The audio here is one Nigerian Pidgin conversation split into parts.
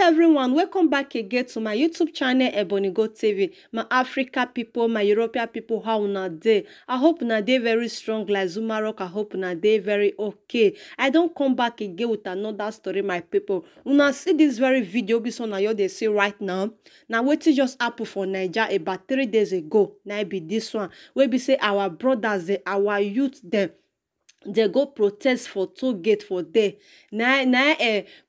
everyone, welcome back again to my YouTube channel Ebonigo TV. My Africa people, my European people, how una dey? I hope una dey very strong like Zuma Rock. I hope una dey very okay. I don't come back again with another story, my people. Una see this very video be so now you dey see right now. Now wetin just happen for Naija about 3 days ago. Now be this one. We be say our brothers, our youth them. They go protest for toll gate for there.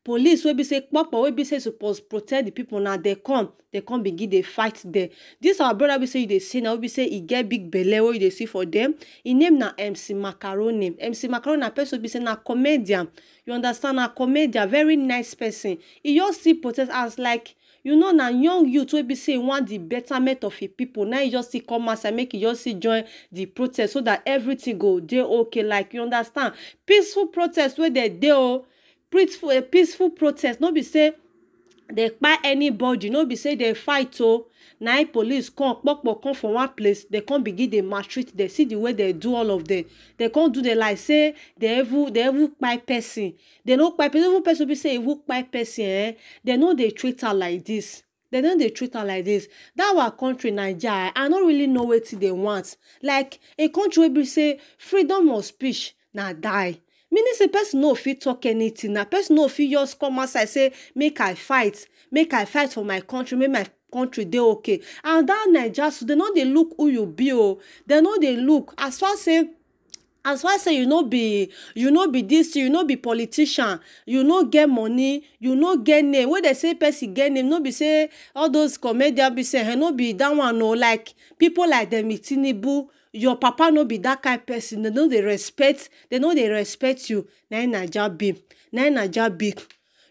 Police will be say papa will be say supposed protect the people. Now they come begin they fight there. This our brother will say they see now will be say he get big belle wey they see for them. He name na MC Macaroni. MC Macaroni na person will be say na comedian. You understand, na comedian, very nice person. He just see protest as like, you know, na young youth will be say want the betterment of the people. Now you just see come outside, make you just see join the protest so that everything go dey okay. Like, you understand, peaceful protest where they dey peaceful protest. No be say they kpai anybody. No be say they fight. Now police come from one place. They come begin they maltreat. They see the way they do all of them. They can't do the like say they evil kpai person. They know kpai person. Even person be say evil kpai person. They know they treat her like this. They know they treat her like this. That our country, Nigeria, I don't really know what they want. Like a country where we say freedom of speech, now die. Meaning say person no fit talk anything. Na person no fit just come outside say make I fight for my country, make my country dey okay. And that Naija, so they know they look who you be. They know they look as far say you no be this, you no be politician, you no get money, you no get name. When they say person get name, no be say all those comedians be say, hey, no be that one. No, like people like them, Tinubu. Your papa no be that kind of person. They know they respect you. Na Naija big.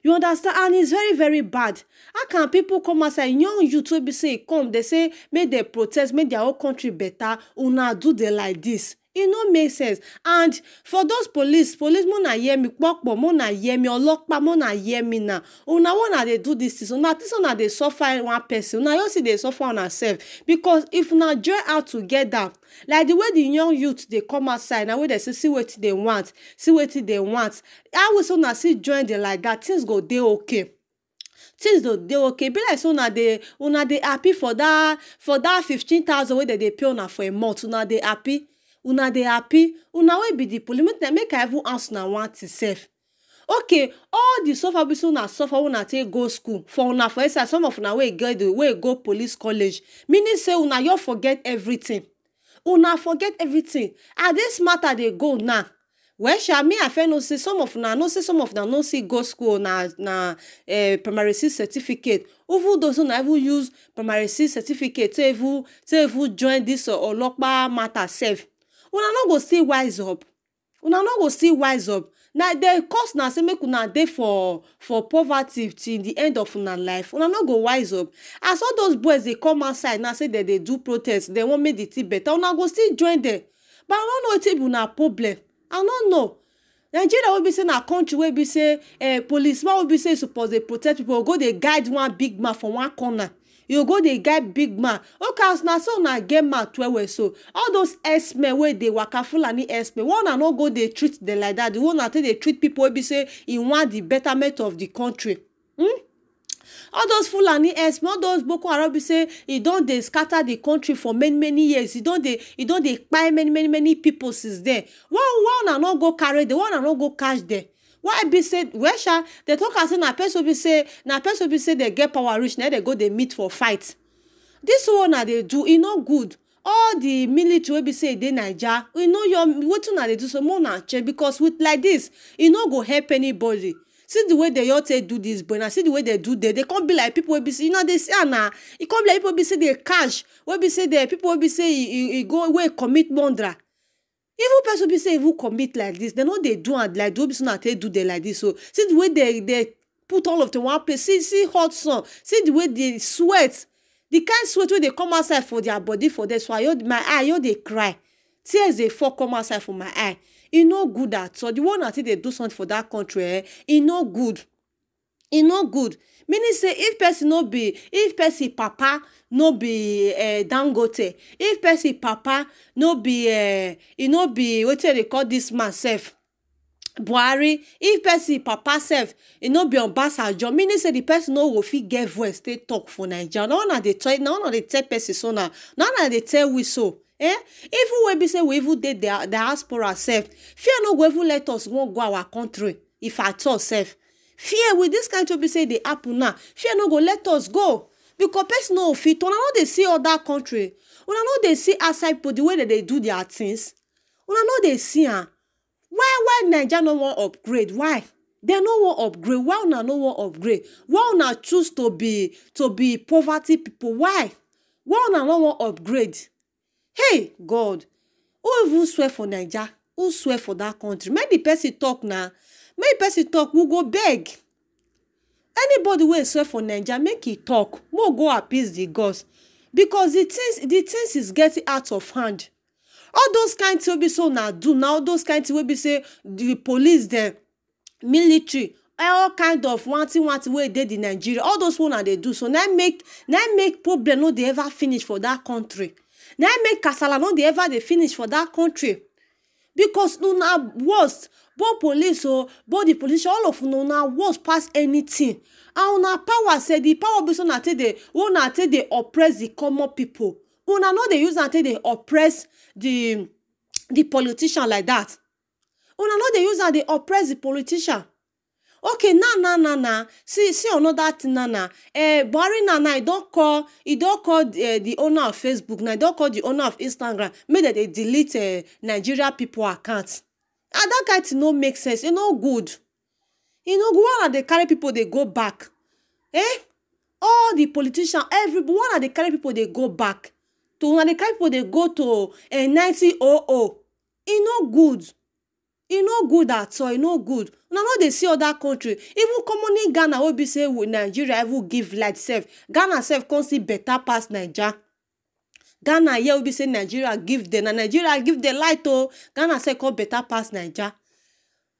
You understand? And it's very, very bad. How can people come outside, young youth will be say come, they say make they protest, make their whole country better, una do they like this? It no make sense. And for those police na hear me, mo na hear me, olokpa mo na hear me now. Una wanna they do this thing. Una they suffer one person. Una you see they suffer on herself. Because if una join out together, like the way the young youth they come outside, now where they say see what they want. I will so see join them like that, things go dey okay. Things dey okay. Be like so una dey happy for that 15,000 wey they pay una for a month. Una dey happy. Una wey be the police. Make I even answer na one thing sef. Okay, all the suffer be so una suffer una take go school. For una for instance, some of una wey go police college. Meaning say una you forget everything. Una forget everything. And this matter they go now. Well, me I feel no say some of una no see go school na primary 6 certificate. Even those who never use primary 6 certificate to even join this olokpa matter self. Una no go still wise up. Now the cause na say make una dey for poverty till the end of una life. Una no go wise up. As all those boys they come outside now say that they do protest, they want make the thing better. Una go still join them. But I don't know wetin be una problem. I don't know. Nigeria will be saying a country where be say policeman will be say suppose they protect people. Go they guide one big man from one corner. You go they guide big man. Okay, as na so na get man 12 so. All those S-men where they waka Fulani S-men. One and not go they treat them like that. The one that they treat people will be say he want the betterment of the country. All those Fulani S-men, all those Boko Haram be say he don't they scatter the country for many years. He don't they kpai many people since then. One and not go carry the one and not go catch them. Why be said where they talk as na person be say they get power reach now they go they meet for fight. This one na they do it no good. All the military will be say they Naija. We know your what na they do so more na change because with like this it no go help anybody. See the way they all take do this, but now see the way they do they can't be like people will be say, you know, they say now it can't be like people be say they cash. Will be say the people will be say you go away commit murder. Even person be say if you commit like this, they know they do and like do be so not do they like this. So see the way they put all of the one place. See hot sun. See the way they sweat. The kind of sweat where they come outside for their body for this. So my eye, they cry. Tears they fall come outside from my eye. It no good at all. The one that they do something for that country, it no good. Meaning say if person papa no be Dangote, if person papa no be no be what they call this man self, Buhari, if person papa sef e no be ambassador, meaning say the person no go fit get voice take talk for Naija. No one dey tell person so na dey tell we so. Even wey be say we even dey diaspora sef, fear no go even let us wan go our country if at all sef. Fear with this kind of be say dey happen now, fear no go let us go because person no fit. Una no dey see other country, una no dey see outside people the way dem dey do their things, una no dey see am. Why Naija no wan upgrade? Why dem no wan upgrade? Why una no wan upgrade? Why una choose to be poverty people? Why una no wan upgrade? Hey God, who even swear for Naija? Who swear for that country? Make the person talk now. Make the person talk. We go beg. Anybody wey swear for Naija, make e talk. Mo go appease the gods because the things is getting out of hand. All those kind things wey be so na do now, those kind things wey be say the police dem, military, all kind of one thing wey dey the Nigeria, all those one dey do so na make problem no dey ever finish for that country. Na make kasala no dey ever dey finish for that country because una worst, both police both the politician, all of una worst pass anything. And una power say the power be so na take dey oppress the common people. Una no dey use am take dey oppress the politician like that. Una no dey use am dey oppress the politician. Okay, now see another thing now. Buhari now he don call the owner of Facebook, now he don call the owner of Instagram make dem dey delete Nigeria people account. And that kind thing no make sense. E no good. E no good. Why dey carry people dey go back? All the politicians, everybody, why dey carry people dey go back? Una dey carry people dey go to 1900. E no good. E no good at all. E no good. Una no dey see other country. Even commonly Ghana wey be say Nigeria even give light sef. Ghana sef come see better pass Naija. Ghana here wey be say Nigeria give them, and Nigeria give them light oh. Ghana sef come better pass Naija.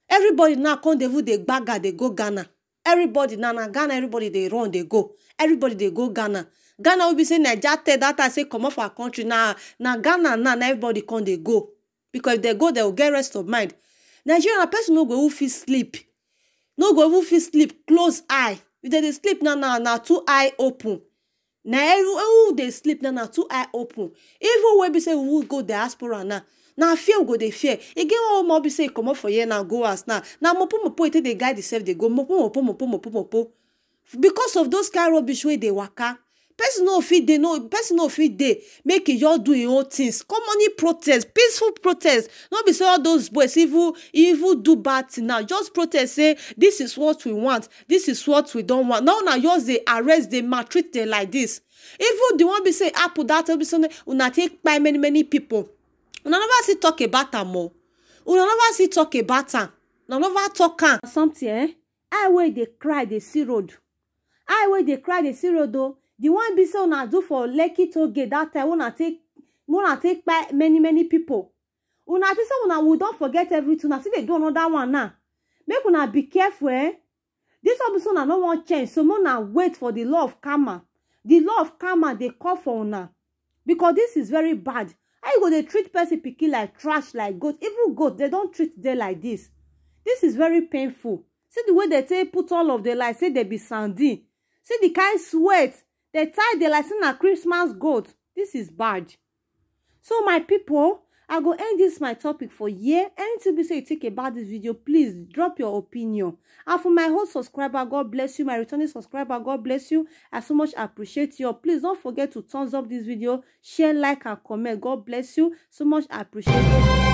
Everybody now come dey gbaga dey go Ghana. Everybody now na Ghana, everybody dey run dey go. Everybody dey go Ghana. Ghana wey be say Naija tell that time say comot for our country, na Ghana now na everybody come dey go because if they go they will get rest of mind. Nigeria person no go even fit sleep. No go even fit sleep. Close eye. If they dey sleep na two eye open. Na who dey sleep na two eye open. Even when be say we will go diaspora now, na fear we go dey fear. E get one more be say comot for here now go as now. Na mopo e take dey guide itself dey go mopo. Because of those kind rubbish wey dey waka. Person no fit dey make e just do im own things. Commonly protest, peaceful protest. No be say all those boys even do bad thing now. Just protest say this is what we want, this is what we don't want. Now una just dey arrest, dey maltreat them like this. Even the one be say apple that be say una take by many people. Una never see talk about am o. Una never see talk about am. Una never talk am. Something I wey dey cry dey see road. I wey dey cry dey see road o. The one be say una do for Lekki toll gate that time una take by many people. Una think say una we don forget everything. Una still dey do another one now. Make una be careful This one be say una no wan change. So una wait for the law of karma. The law of karma dey call for una. Because this is very bad. How you go dey treat person pikin like trash, like goat? Even goat, they don't treat them like this. This is very painful. See the way they take put all of them like say they be sardine. See the kind sweat. They tie the like a Christmas goat. This is bad. So my people, I go end this my topic for here. Anything be say you think about this video, please drop your opinion. And for my whole subscriber, God bless you. My returning subscriber, God bless you. I so much appreciate you. Please don't forget to thumbs up this video, share, like, and comment. God bless you. So much I appreciate you.